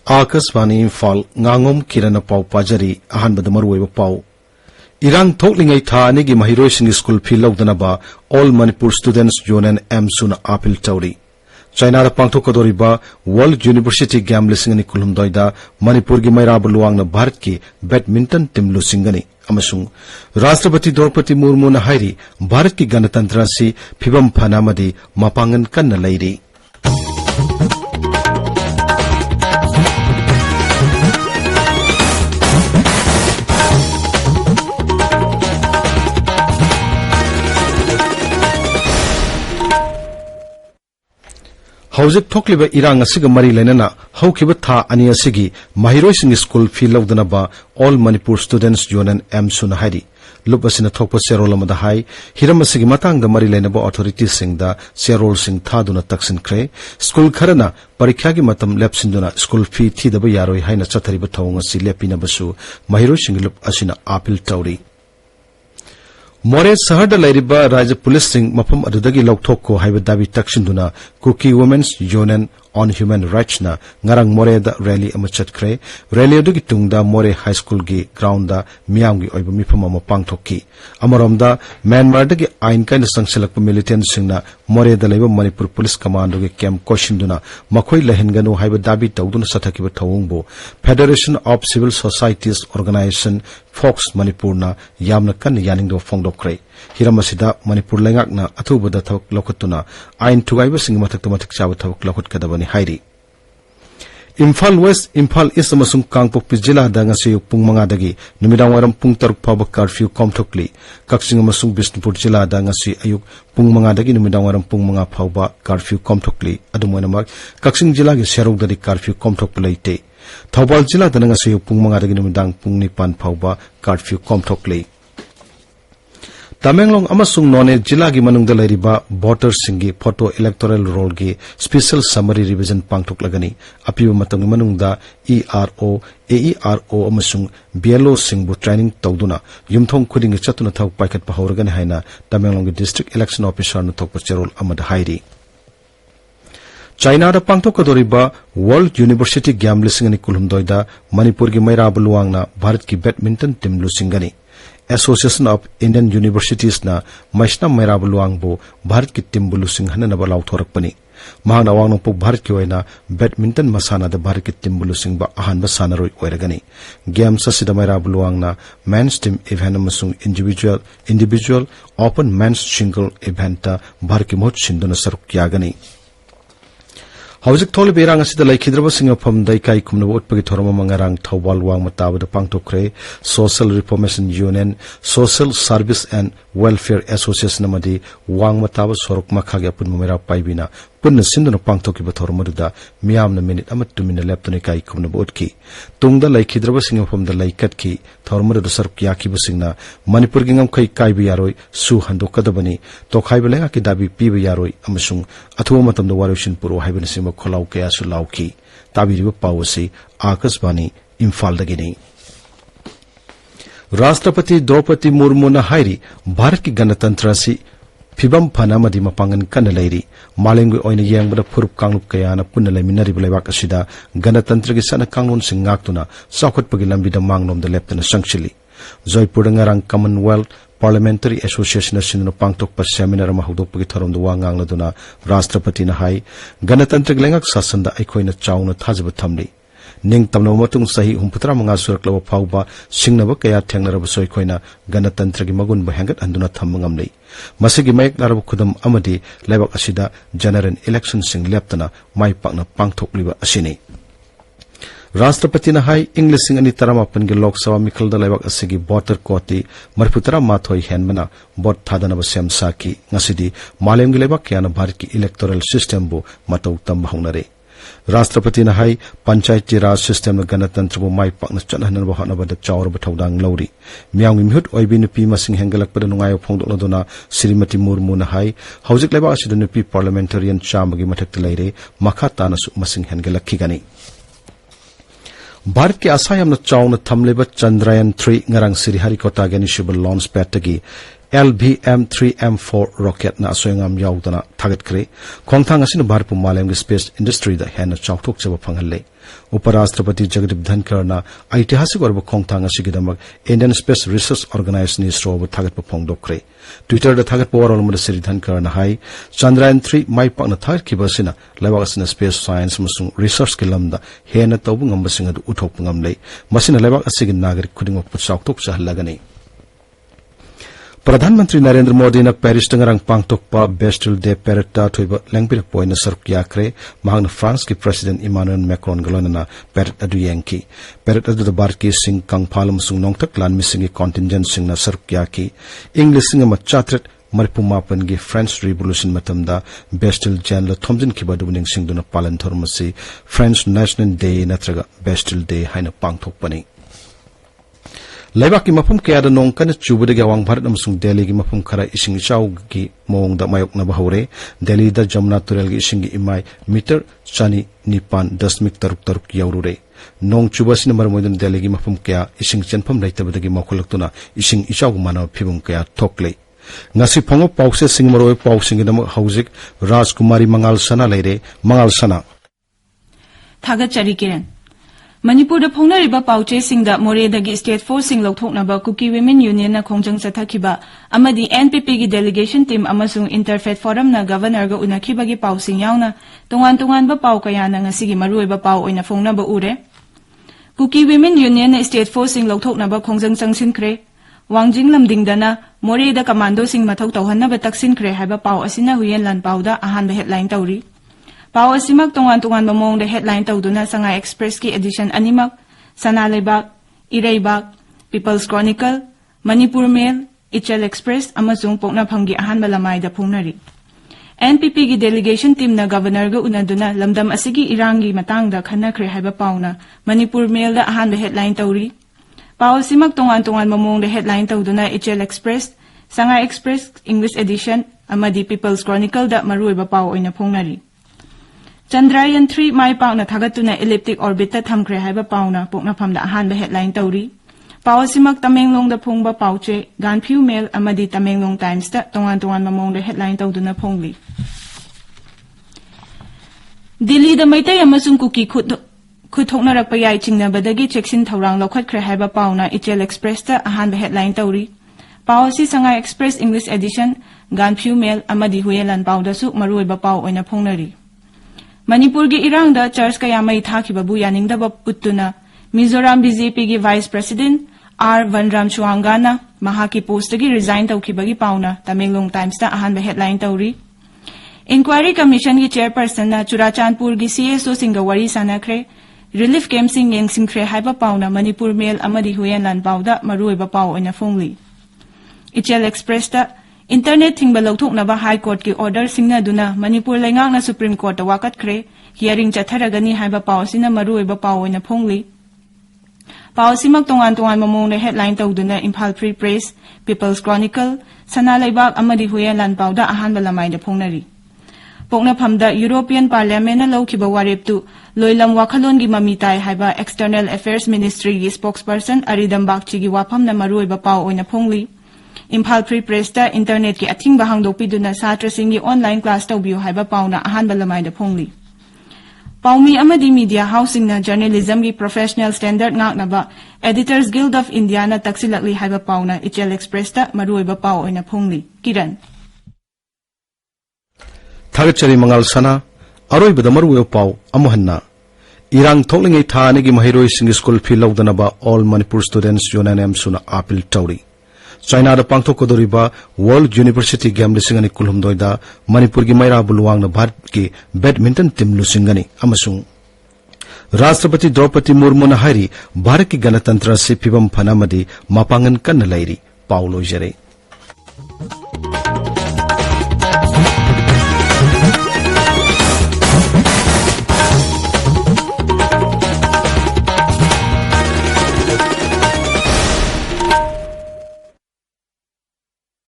Akasvani Imphal Ngangom Kiran Pau Pajari Ahanbada Maruwa Pau Irang Toklingai Tha Anigi Mahiroi Sing School Phi Laudanaba All Manipur Students Jonan M Suna Apil Tauri China da Pangthokadoriba World University Game Lisingani Kulumdoida Manipur gi Mairabu Luangna Bharat ki Badminton Team Lusingani Amasung Rashtrapati Draupadi Murmu na hairi Bharat ki Ganatantra si Phibam Phanamadi Mapangan Kanna Lairi Hauzik Tokliba Irang Asiga Mari Lenana, Haukiba Tha Ani Asigi, Mahiroi Sing School Phi Laudanaba, All Manipur Students Jonan M Suna Hairi. Lupasina Tokpa Serolamada Hai, Hiramasigi Matang the Mari Lenaba authorities sing the Serol Sing Thaduna Taksin Kre, School Karana, Parikyagi Matam Lepsinduna, School Phi Tidaba Yaroi Haina Chatariba Taunga Si Lepina Basu, Mahiroi Sing Lup Asina Apil Tauri. More Sahada Lairiba Raja Police Sing Mapam Adudagi Lautoko Highway Davi Takshinduna, Cookie Women's Union on Human Rights na Ngarang More da Rally Amachat Kre, Rally Adugi Tungda More High School gi Ground da Miamgi Oiba Mipama Pangtoki. Amaramda Myanmar dagi Ain kind of Sangselak militant singna More da Leva Manipur Police Commando gi Camp Koshinduna, Makoi Lahengano Highway Davi Tauduna Satakiba Taungbo, Federation of Civil Societies Organization Fox Manipurna Yamna Kan Yaning do Fongdo Kre. Hiramasida Manipur Langakna Atubada Tawak Lokotuna, Ain Tugaiba Sing Matak Chava Tawak Lokot Kadabani Hairi. Imphal West, Imphal East Amasung Kangpok Pijila Dangasi Pung Mangadagi, Numidawaram Pung Taruk Paba Curfew Komtokli, Kaksing Amasung Bisnupur Jila Dangasi Ayuk, Pung Mangadagi Numidawaram Pung Manga Pauba Curfew Komtokli, Adumuanamak, Kaksing Jilagi Serog Dadi Curfew Komtoklate. Taubal Jila Dangasi Pung Mangadagi Numidang Pung Nipan Pauba Curfew Komtokli. Tamenglong Amasung None Jilagi Manung Dalariba, Voter Singi, Photo Electoral Roll Gi, Special Summary Revision Pangtok Lagani, Apiu Matang Manungda, ERO, AERO Amasung, BLO Singbu Training Tauduna, Yumthong Kuding Chatuna Tau Paikat Pahorgan Haina, Tamenglong District Election Officer Natok Pacharol Amad Hairi. China da Pangthokadoriba, World University Game Lisingani Kulumdoida, Manipur gi Mairabu Luangna, Bharat ki Badminton Team Lusingani. Association of Indian Universities na Maishna Mairabu Luangbo Bharat ki team bulusing hananaba lauthorakpani mahana wangnong pok Bharat ki oina badminton masana da Bharat ki team bulusing ba ahanba sanaroi oiragani game sasida Mairabu Luangna men's team event amasung individual open men's single event ta Bharat ki mohot sinduna saruk kyagani Hauzik Tholi Berang asida laikhidraba singapam dai kai kumna utpagi thorama mangarang thawal wang matabada pangtokre Social Reformation Union Social Service and Welfare Association amadi wang mataba sorok makhagi apun mamera paibina punna sinduna pangtokiba thoramaduda miyamna minute amat 2 minute laptoni kai kumna utki tungda laikhidraba singapam da laikat ki thoramaduda saruk yaki busingna Manipur gingam kai kaibi yaroi su handokadabani tokhaiba lenga ki dabi piba yaroi amasung athuwa matamda warushin puro haibana sima Kholau Kaya Sulauki, Tabiriba Pawasi, Akasvani, Imphal Dagini. Rashtrapati Draupadi Murmu na hairi, Bharat ki Ganatantra si Phibam Phanamadi Mapangan Kanalairi, Malengu Oina Yangbada Purup Kanglup Kayana Punalai Minari Bulawak Asida, Ganatantra ki Sana Kanglun Singaktuna, Sakot Pagilambida Mangnom the Leptana Sanctuary. Zoipudangarang Commonwealth Parliamentary Association Sino Pangtok pa seminar mahudok pagi thorom do wangang laduna Rashtrapati na hai Ganatantrik lengak sasanda aikoi na chauna thajaba thamli ning tamna matung sahi humputra manga surak lawa phauba singnaba kaya thengnaraba soikoina Ganatantragi magun ba hangat anduna thammangam lei masigi mayak narab khudam amadi lebak asida general election sing leptana mai pakna pangthokliba asini Rashtrapati na hai English sing ani taramapan gi Lok Sabha Mikhal da lebak asigi voter koti marputara mathoi henmana bot thadana ba semsa ki ngasidi malem gi lebak kyana Bharat ki electoral system bu matau tam baunare Rashtrapati na hai panchayati raj system na ganatantra bu mai pakna chanhanan ba hana ba da chawr ba thodang lauri miang mihut oibi nupi masing hengalak pa nungayo phongdok laduna Srimati Murmu na hai hauzik lebak asida nupi parliamentarian chamagi mathak laire makha tana su masing hengalak khigani Bharat ki asayam na chauna thamleba Chandrayaan 3 ngarang Sirihari Kota gani shibal launch pad tagi LVM-3M4 rocket na asoyangam yaudana target kre khongthang asina bharpu malem gi space industry da hena chawthok chaba phanghale Uparashtrapati Jagdip Dhankar na aitihasik orba khongthang asigidamak Indian Space Research Organization ni isro ba target pa phongdokre Twitter da target pa warol mada Sri Dhankar na hai Chandrayaan 3 mai pak na target kibasina labak asina space science masung research kilamda hena tawbu ngambasing adu uthok ngamlei masina labak asigi nagarik khudingok pa chawthok chahlagani Pradhanmantri Narendra Modi na Paris tangarang pangtokpa Bastille Day Parade ta thoiba langpirak poina saruk yakre mahang France ki President Emmanuel Macron galona na parade adu yanki parade adu Bharat ki sing kangphal amsung nongtak lan missing ki contingent sing na saruk yaki English sing ma chatret Maripumapan gi French Revolution matamda Bastille Jan la thomjin kiba duning sing duna palan thormasi French National Day natraga Bastille Day haina pangthokpani Laibak ki mafum kaya da nong kana chubudagi awang Bharat amasung Delhi ki mafum khara ising ichaw ki mawong da mayok na bahawre Delhi da Jamuna Turel ki ising imay meter chani nipan dasmik taruk yaurure nong chubasin marmoydan Delhi ki mafum kaya ising chanpam raitabadagi makhulaktuna ising ichaw mana phibum kaya thokle ngasi phongo pause singmaroi pausing dam hauzik Rajkumari Mangalsana leire Mangalsana Thagat chari Kiran Manipur da phongnariba pauche singda Moredagi State Force sing lauthoknaba Kuki Women Union na khongjang chathakiba amadi NPP gi delegation team amasung Interfaith Forum na governor ga unakhiba gi pausing yauna tongan ba pau kaya na ngasigi maruiba pau oina phongnaba ure Kuki Women Union na State Force sing lauthoknaba khongjang changsinkre wangjing lamdingdana Moreda commando sing mathau tawhanna taksinkhre haiba pau asina huyen lan pauda ahan ba headline tawri Pau asimak tongan mamong the headline tawduna Sanga Express ki edition animak Sanalaibak, Iraibak, People's Chronicle, Manipur Mail, Ichel Express amasung pokna phanggi ahan balamay da phungnari. NPP gi delegation team na governor ga unaduna lamdam asigi irangi matangda khanakre haiba pauna Manipur Mail da ahan ba headline tawri. Pau asimak tongan mamong the headline tawduna Ichel Express, Sanga Express English edition amadi People's Chronicle da maruiba pau oina phungnari. Chandrayaan 3 mai pauna thagatuna elliptic orbit ta thamkre haiba pauna pokna phamda ahan ba headline tawri pawasimak Tamenglong da phungba pauche Ganphu Mail amadi Tamenglong Times ta tongan mamong da headline tawduna phongli Delhi da maitai amasung Kuki khuthoknarak payai chingnabadagi cheksin thawrang lokhatkre haiba pauna Ichel Express ta ahan ba headline tawri pawasi Sanga Express English edition Ganphu Mail amadi Huyelan pauda su maruiba pau oina phongnari Manipur gi irang da church kaya mai thakiba bu yaningda ba puttuna Mizoram BJP gi Vice President R. Vanram Chuangana mahaki post gi resign tawkibagi pauna Tamenglong Times ta ahan ba headline tawri Inquiry Commission gi chairperson na Churachandpur gi CSO singa wari sanakre relief camp sing yengsingkre haiba pauna Manipur Mail amadi Huyenlan pauda maruiba pau oina phongli Ichel Express ta Internet thingba lauthoknaba High Court ki order singna duna Manipur laingak na Supreme Court wakat kre hearing chatharagani haiba pausina maruiba pau oina phongli pausimak tongan mamong na headline tawduna Imphal Free Press People's Chronicle Sanalaibak amadi Huyelan pauda ahan balamay da phongnari pokna phamda European Parliament na lawkhiba wareptu loilam wakhalon gi mamitai haiba External Affairs Ministry gi spokesperson Aridam Bakchi gi wafam na maruiba pau oina phongli Imphal Free Press ta internet ki athing bahang dopiduna satra singi online class tawbiu haiba pauna ahan balamay da phongli Paumi amadi media housing na journalism gi professional standard ngak na ba Editors Guild of India na taksilakli haiba pauna Ichel Express ta maruiba pau oina phongli Kiran Thagachari Mangalsana aroibada maruiba pau amohanna Irang thoklingai thani gi mahiroi sing school fi lawdana ba all Manipur students union suna appeal tawri China da pangthokodoriba World University Game lisingani kulhumdoida Manipur gi Maira Bulwang na Bharat ki badminton team lusingani amasung Rashtrapati Draupadi Murmu na hari Bharat ki Ganatantra se phibam phanamadi mapangan kan lairi Paulo Jare